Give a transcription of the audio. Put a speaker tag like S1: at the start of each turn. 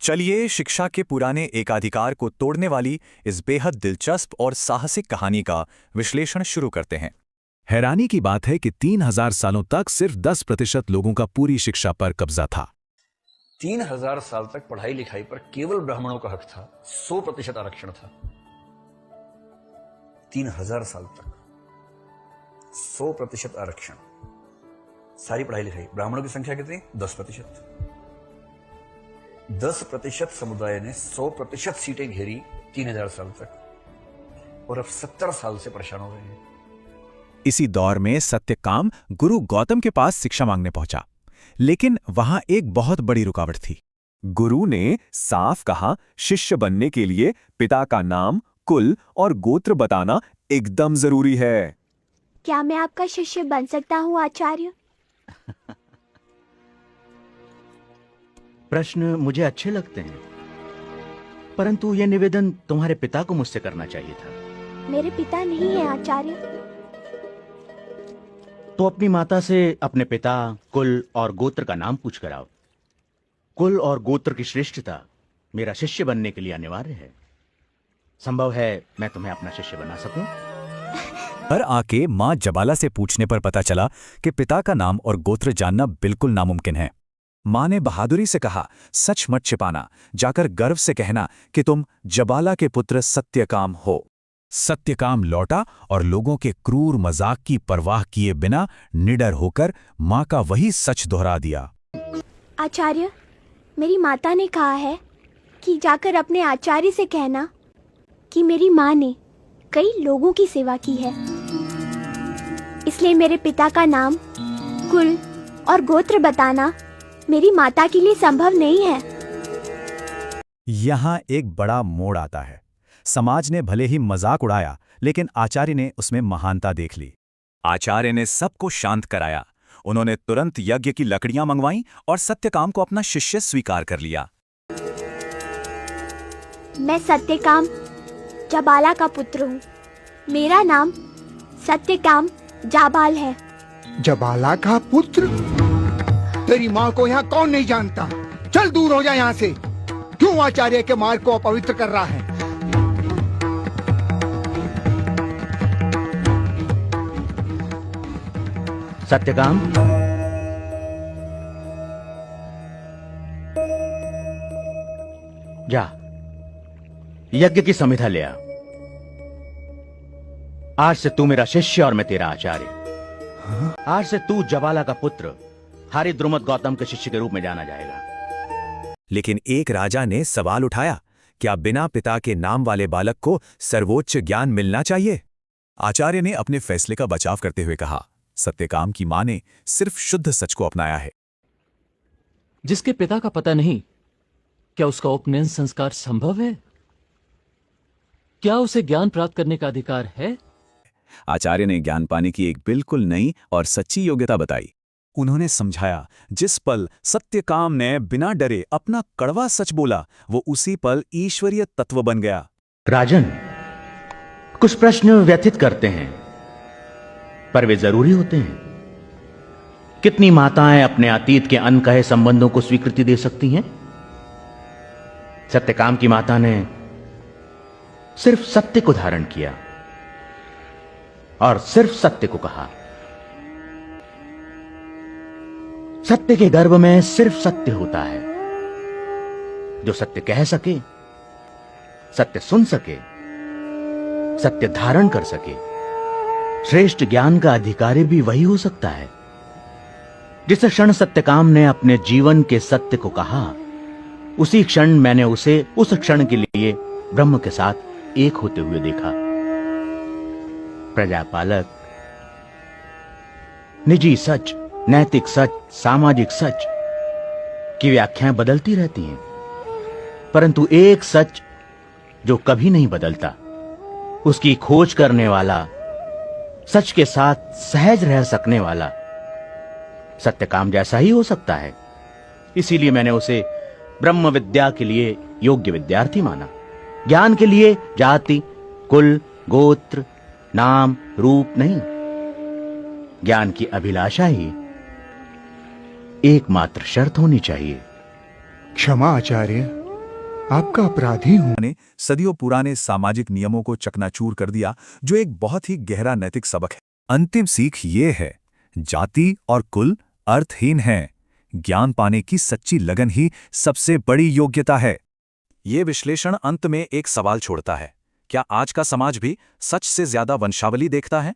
S1: चलिए शिक्षा के पुराने एकाधिकार को तोड़ने वाली इस बेहद दिलचस्प और साहसिक कहानी का विश्लेषण शुरू करते हैं।
S2: हैरानी की बात है कि 3000 सालों तक सिर्फ 10% लोगों का पूरी शिक्षा पर कब्जा था।
S3: 3000 साल तक पढ़ाई लिखाई पर केवल ब्राह्मणों का हक था। 100% आरक्षण था। 3000 साल तक 100% आरक्षण, सारी पढ़ाई लिखाई। ब्राह्मणों की संख्या कितनी? 10%। 10% समुदाय ने 100% सीटें घेरी 3000 साल तक, और अब 70 साल से परेशान हो रहे हैं।
S2: इसी दौर में सत्यकाम गुरु गौतम के पास शिक्षा मांगने पहुंचा, लेकिन वहां एक बहुत बड़ी रुकावट थी। गुरु ने साफ कहा, शिष्य बनने के लिए पिता का नाम, कुल और गोत्र बताना एकदम जरूरी है।
S4: क्या मैं आपका शिष्य बन सकता हूँ आचार्य?
S5: प्रश्न मुझे अच्छे लगते हैं, परंतु यह निवेदन तुम्हारे पिता को मुझसे करना चाहिए था।
S4: मेरे पिता नहीं है आचार्य।
S5: तो अपनी माता से अपने पिता, कुल और गोत्र का नाम पूछ कर आओ। कुल और गोत्र की श्रेष्ठता मेरा शिष्य बनने के लिए अनिवार्य है। संभव है मैं तुम्हें अपना शिष्य बना सकूं।
S1: पर आके मां जबाला से पूछने पर पता चला कि पिता का नाम और गोत्र जानना बिल्कुल नामुमकिन है। मां ने बहादुरी से कहा, सच मत छिपाना, जाकर गर्व से कहना कि तुम जबाला के पुत्र सत्यकाम हो।
S2: सत्यकाम लौटा और लोगों के क्रूर मजाक की परवाह किए बिना निडर होकर मां का वही सच दोहरा दिया।
S4: आचार्य, मेरी माता ने कहा है कि जाकर अपने आचार्य से कहना कि मेरी मां ने कई लोगों की सेवा की है, इसलिए मेरे पिता का नाम, कुल और गोत्र बताना मेरी माता के लिए संभव नहीं है।
S1: यहां एक बड़ा मोड़ आता है। समाज ने भले ही मजाक उड़ाया, लेकिन आचार्य ने उसमें महानता देख ली। आचार्य ने सबको शांत कराया। उन्होंने तुरंत यज्ञ की लकड़ियां मंगवाईं और सत्यकाम को अपना शिष्य स्वीकार कर लिया।
S4: मैं सत्यकाम जाबाला का पुत्र हूँ। मेरा नाम सत्यकाम जाबाल है।
S6: जबाला का पुत्र? तेरी माँ को यहाँ कौन नहीं जानता? चल दूर हो जा यहाँ से। क्यों आचार्य के मार्ग को अपवित्र कर रहा है?
S5: सत्यकाम, जा यज्ञ की समिधा ले आ। आज से तू मेरा शिष्य और मैं तेरा आचार्य। आज से तू जबाला का पुत्र हरिद्रुमत गौतम के शिष्य के रूप में जाना जाएगा।
S1: लेकिन एक राजा ने सवाल उठाया, क्या बिना पिता के नाम वाले बालक को सर्वोच्च ज्ञान मिलना चाहिए? आचार्य ने अपने फैसले का बचाव करते हुए कहा, सत्यकाम की मां ने सिर्फ शुद्ध सच को अपनाया है।
S7: जिसके पिता का पता नहीं, क्या उसका उपनयन संस्कार संभव है? क्या उसे ज्ञान प्राप्त करने का अधिकार है?
S1: आचार्य ने ज्ञान पाने की एक बिल्कुल नई और सच्ची योग्यता बताई। उन्होंने समझाया, जिस पल सत्यकाम ने बिना डरे अपना कड़वा सच बोला, वो उसी पल ईश्वरीय तत्व बन गया।
S5: राजन, कुछ प्रश्न व्यथित करते हैं, पर वे जरूरी होते हैं। कितनी माताएं अपने अतीत के अनकहे संबंधों को स्वीकृति दे सकती हैं? सत्यकाम की माता ने सिर्फ सत्य को धारण किया और सिर्फ सत्य को कहा। सत्य के गर्भ में सिर्फ सत्य होता है। जो सत्य कह सके, सत्य सुन सके, सत्य धारण कर सके, श्रेष्ठ ज्ञान का अधिकारी भी वही हो सकता है। जिस क्षण सत्यकाम ने अपने जीवन के सत्य को कहा, उसी क्षण मैंने उसे उस क्षण के लिए ब्रह्म के साथ एक होते हुए देखा। प्रजापालक, निजी सच, नैतिक सच, सामाजिक सच की व्याख्याएं बदलती रहती हैं, परंतु एक सच जो कभी नहीं बदलता, उसकी खोज करने वाला, सच के साथ सहज रह सकने वाला सत्यकाम जैसा ही हो सकता है। इसीलिए मैंने उसे ब्रह्म विद्या के लिए योग्य विद्यार्थी माना। ज्ञान के लिए जाति, कुल, गोत्र, नाम, रूप नहीं, ज्ञान की अभिलाषा ही एकमात्र शर्त होनी चाहिए।
S6: क्षमा आचार्य, आपका अपराधी हूं।
S1: ने सदियों पुराने सामाजिक नियमों को चकनाचूर कर दिया, जो एक बहुत ही गहरा नैतिक सबक है।
S2: अंतिम सीख ये है, जाति और कुल अर्थहीन हैं। ज्ञान पाने की सच्ची लगन ही सबसे बड़ी योग्यता है।
S1: ये विश्लेषण अंत में एक सवाल छोड़ता है, क्या आज का समाज भी सच से ज्यादा वंशावली देखता है?